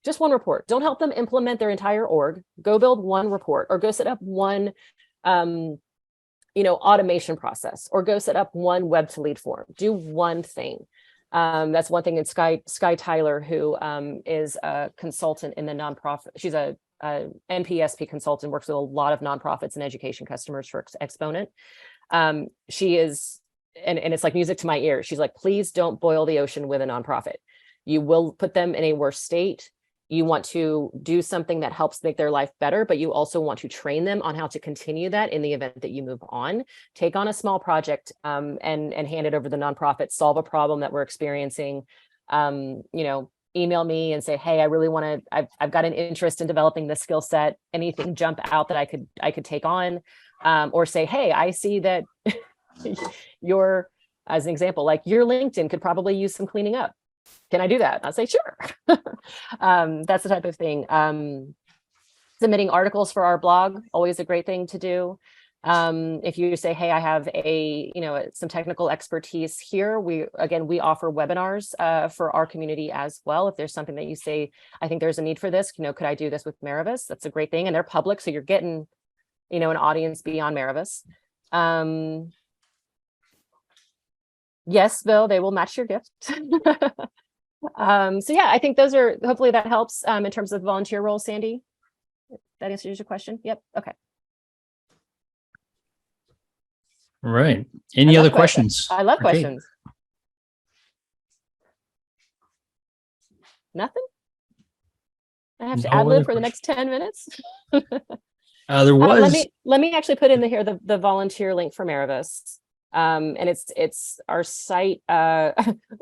Just one report. Don't help them implement their entire org. Go build one report, or go set up one automation process, or go set up one web to lead form. Do one thing. That's one thing. And Sky Tyler, who is a consultant in the nonprofit, she's a NPSP consultant, works with a lot of nonprofits and education customers for Exponent. She is, and it's like music to my ears. She's like, please don't boil the ocean with a nonprofit. You will put them in a worse state. You want to do something that helps make their life better, but you also want to train them on how to continue that in the event that you move on. Take on a small project and hand it over to the nonprofit, solve a problem that we're experiencing. Email me and say, hey, I really want to, I've got an interest in developing this skill set. Anything jump out that I could take on, or say, hey, I see that your, as an example, like your LinkedIn could probably use some cleaning up. Can I do that? I'll say, sure. That's the type of thing. Submitting articles for our blog, always a great thing to do. If you say, hey, I have some technical expertise here, we offer webinars for our community as well. If there's something that you say, I think there's a need for this, could I do this with Merivis? That's a great thing. And they're public, so you're getting, an audience beyond Merivis. Yes, Bill, they will match your gift. So yeah, I think those are, hopefully that helps in terms of volunteer roles, Sandy. That answers your question. Yep. Okay. All right. Any other questions? I love for Kate? questions. Nothing? I have to No ad lib other for the next 10 minutes. There was. Let me actually put in here the volunteer link for Merivis. And it's our site.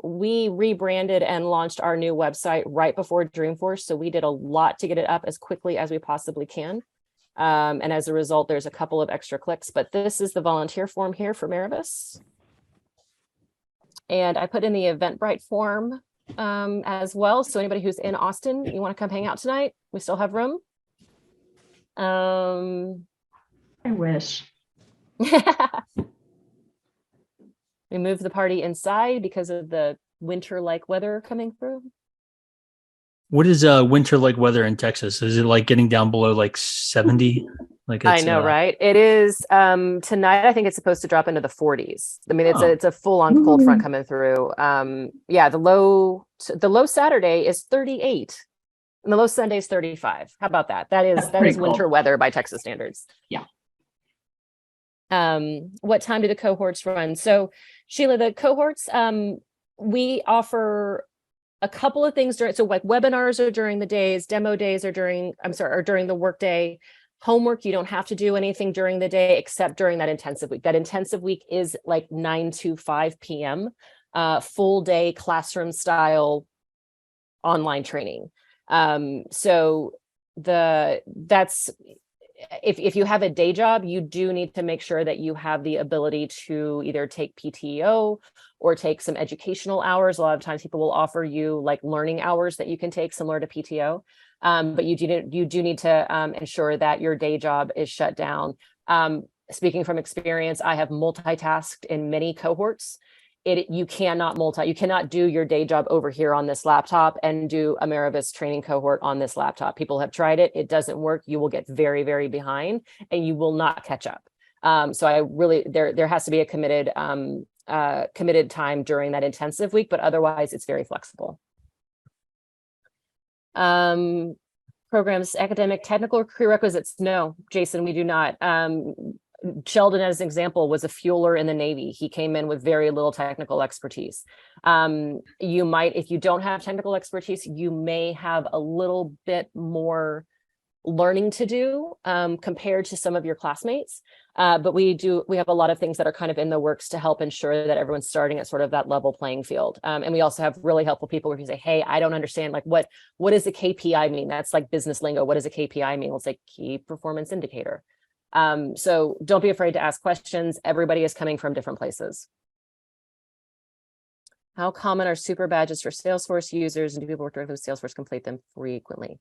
We rebranded and launched our new website right before Dreamforce. So we did a lot to get it up as quickly as we possibly can. And as a result, there's a couple of extra clicks, but this is the volunteer form here for Merivis. And I put in the Eventbrite form as well. So anybody who's in Austin, you want to come hang out tonight? We still have room. I wish. We moved the party inside because of the winter-like weather coming through. What is winter-like weather in Texas? Is it like getting down below like 70? Like I know, right? It is tonight. I think it's supposed to drop into the 40s. I mean, it's a full-on cold front coming through. Yeah, the low Saturday is 38, and the low Sunday is 35. How about that? That is winter cool. weather by Texas standards. Yeah. What time do the cohorts run? So Sheila, the cohorts, we offer a couple of things during, so like webinars are during the days, demo days are during the workday. Homework, you don't have to do anything during the day except during that intensive week. That intensive week is like 9 to 5 p.m. Full day classroom style online training. So that's if you have a day job, you do need to make sure that you have the ability to either take PTO or take some educational hours. A lot of times people will offer you like learning hours that you can take similar to PTO. But you do need to ensure that your day job is shut down. Speaking from experience, I have multitasked in many cohorts. You cannot do your day job over here on this laptop and do a Merivis training cohort on this laptop. People have tried it. It doesn't work. You will get very, very behind and you will not catch up. So I really, there has to be a committed time during that intensive week, but otherwise it's very flexible. Programs, academic, technical prerequisites. No, Jason, we do not. Sheldon, as an example, was a fueler in the Navy. He came in with very little technical expertise. You might, if you don't have technical expertise, you may have a little bit more learning to do compared to some of your classmates. But we have a lot of things that are kind of in the works to help ensure that everyone's starting at sort of that level playing field. And we also have really helpful people where you say, hey, I don't understand, like what does a KPI mean? That's like business lingo. What does a KPI mean? Well, it's like key performance indicator. So don't be afraid to ask questions. Everybody is coming from different places. How common are super badges for Salesforce users, and do people work directly with Salesforce complete them frequently?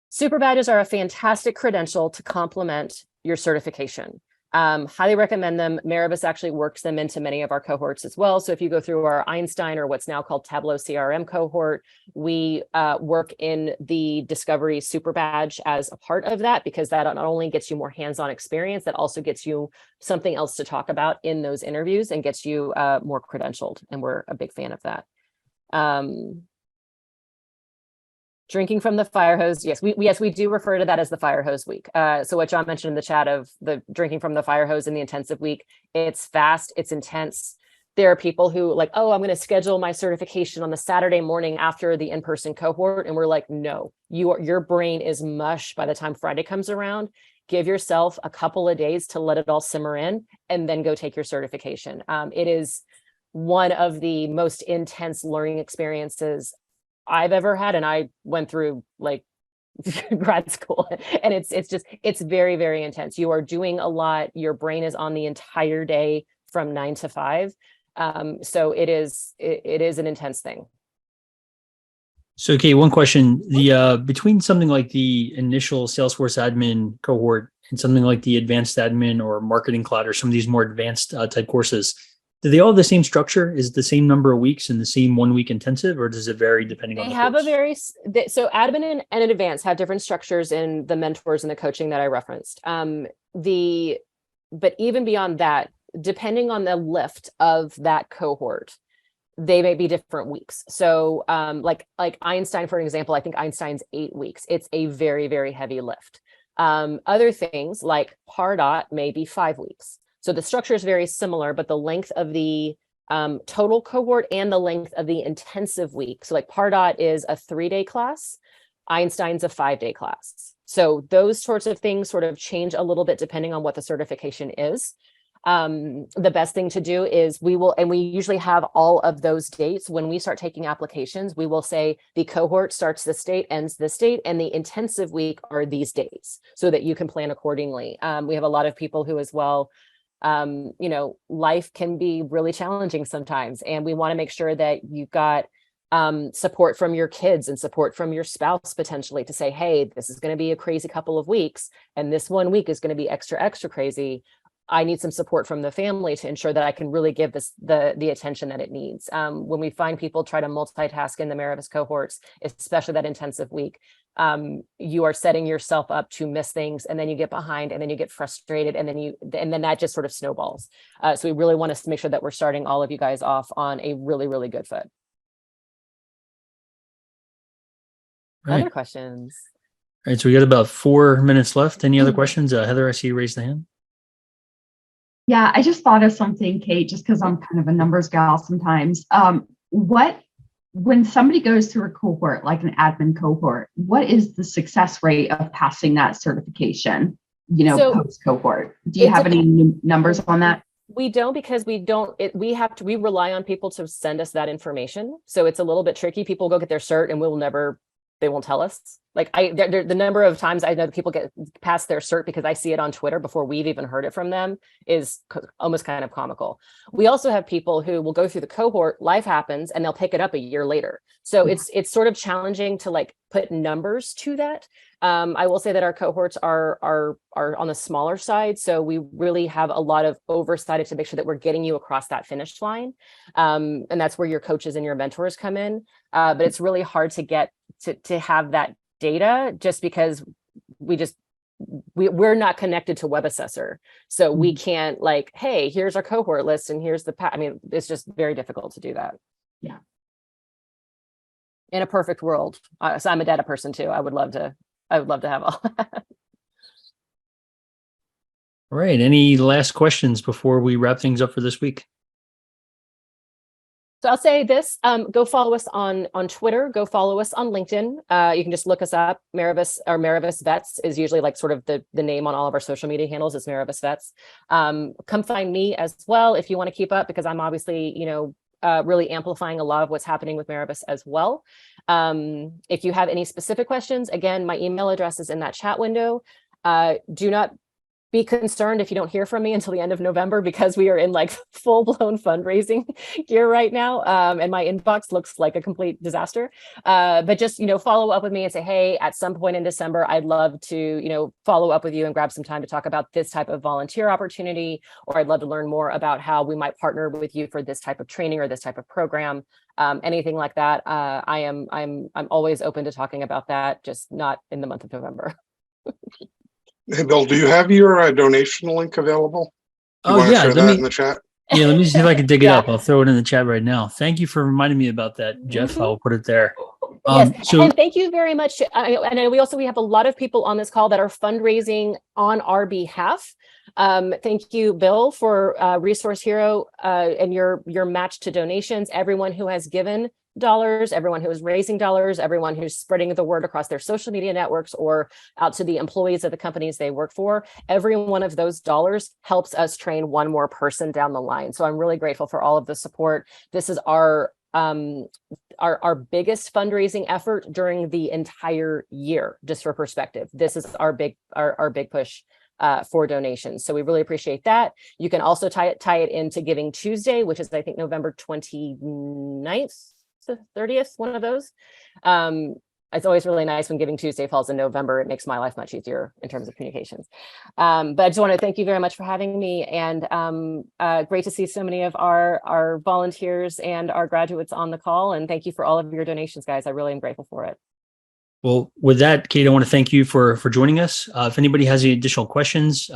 Super badges are a fantastic credential to complement your certification. Highly recommend them. Merivis actually works them into many of our cohorts as well. So if you go through our Einstein or what's now called Tableau CRM cohort, we work in the Discovery Super Badge as a part of that, because that not only gets you more hands-on experience, that also gets you something else to talk about in those interviews and gets you more credentialed. And we're a big fan of that. Drinking from the fire hose. Yes, we do refer to that as the fire hose week. So what John mentioned in the chat of the drinking from the fire hose in the intensive week, it's fast, it's intense. There are people who like, oh, I'm going to schedule my certification on the Saturday morning after the in-person cohort. And we're like, no, your brain is mush by the time Friday comes around. Give yourself a couple of days to let it all simmer in and then go take your certification. It is one of the most intense learning experiences I've ever had, and I went through like grad school, and it's very, very intense. You are doing a lot. Your brain is on the entire day from 9 to 5. So it is an intense thing. So, Kate, one question: the between something like the initial Salesforce admin cohort and something like the advanced admin or marketing cloud or some of these more advanced type courses, do they all have the same structure? Is it the same number of weeks and the same 1 week intensive, or does it vary depending on the course? So admin and advanced have different structures in the mentors and the coaching that I referenced. But even beyond that, depending on the lift of that cohort, they may be different weeks. So like Einstein, for example, I think Einstein's 8 weeks. It's a very, very heavy lift. Other things like Pardot may be 5 weeks. So the structure is very similar, but the length of the total cohort and the length of the intensive week. So like Pardot is a 3-day class, Einstein's a 5-day class. So those sorts of things sort of change a little bit depending on what the certification is. The best thing to do is we usually have all of those dates. When we start taking applications, we will say the cohort starts this date, ends this date, and the intensive week are these dates so that you can plan accordingly. We have a lot of people who as well, life can be really challenging sometimes, and we want to make sure that you've got support from your kids and support from your spouse potentially to say, hey, this is going to be a crazy couple of weeks, and this 1 week is going to be extra crazy. I need some support from the family to ensure that I can really give this the attention that it needs. When we find people try to multitask in the Merivis cohorts, especially that intensive week, you are setting yourself up to miss things, and then you get behind, and then you get frustrated, and then that just sort of snowballs. So we really want to make sure that we're starting all of you guys off on a really, really good foot. Right. Other questions? All right, so we got about 4 minutes left. Any other questions? Heather, I see you raised the hand. Yeah, I just thought of something, Kate, just because I'm kind of a numbers gal sometimes. What when somebody goes through a cohort, like an admin cohort, what is the success rate of passing that certification, So post cohort? Do you it have any numbers on that? We don't, because we rely on people to send us that information. So it's a little bit tricky. People go get their cert and they won't tell us. Like the number of times I know that people get past their cert because I see it on Twitter before we've even heard it from them is almost kind of comical. We also have people who will go through the cohort, life happens, and they'll pick it up a year later. So it's sort of challenging to like put numbers to that. I will say that our cohorts are on the smaller side, so we really have a lot of oversight to make sure that we're getting you across that finish line, and that's where your coaches and your mentors come in. But it's really hard to get to have that data just because we're not connected to WebAssessor, so we can't like, hey, here's our cohort list and here's the I mean, it's just very difficult to do that. Yeah. In a perfect world, so I'm a data person too. I would love to have all that. All right. Any last questions before we wrap things up for this week? So I'll say this, go follow us on Twitter, go follow us on LinkedIn. You can just look us up. Merivis or Merivis Vets is usually like sort of the name on all of our social media handles is Merivis Vets. Come find me as well if you want to keep up, because I'm obviously, really amplifying a lot of what's happening with Merivis as well. If you have any specific questions, again, my email address is in that chat window. Do not be concerned if you don't hear from me until the end of November, because we are in like full-blown fundraising gear right now. And my inbox looks like a complete disaster. But just, follow up with me and say, hey, at some point in December, I'd love to, follow up with you and grab some time to talk about this type of volunteer opportunity, or I'd love to learn more about how we might partner with you for this type of training or this type of program. Anything like that. I'm always open to talking about that, just not in the month of November. Hey, Bill, do you have your donation link available? You Oh want to yeah, share that in the chat? Yeah, let me see if I can dig it Yeah. up. I'll throw it in the chat right now. Thank you for reminding me about that, Jeff. Mhm. I'll put it there. Yes, So and thank you very much. And we have a lot of people on this call that are fundraising on our behalf. Thank you, Bill, for Resource Hero and your match to donations. Everyone who has given dollars, everyone who is raising dollars, everyone who's spreading the word across their social media networks or out to the employees of the companies they work for. Every one of those dollars helps us train one more person down the line. So I'm really grateful for all of the support. This is our biggest fundraising effort during the entire year. Just for perspective, this is our big push for donations. So we really appreciate that. You can also tie it into Giving Tuesday, which is I think November 29th to 30th, one of those. It's always really nice when Giving Tuesday falls in November. It makes my life much easier in terms of communications. But I just want to thank you very much for having me, and great to see so many of our volunteers and our graduates on the call. And thank you for all of your donations, guys. I really am grateful for it. well, with that, Kate, I want to thank you for joining us. If anybody has any additional questions,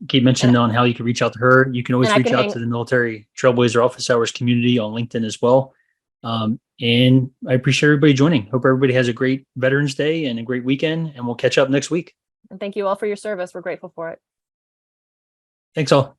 Kate mentioned on how you can reach out to her. You can always And I reach can out hang- to the Military Trailblazer Office Hours community on LinkedIn as well. And I appreciate everybody joining. Hope everybody has a great Veterans Day and a great weekend, and we'll catch up next week. And thank you all for your service. We're grateful for it. Thanks all.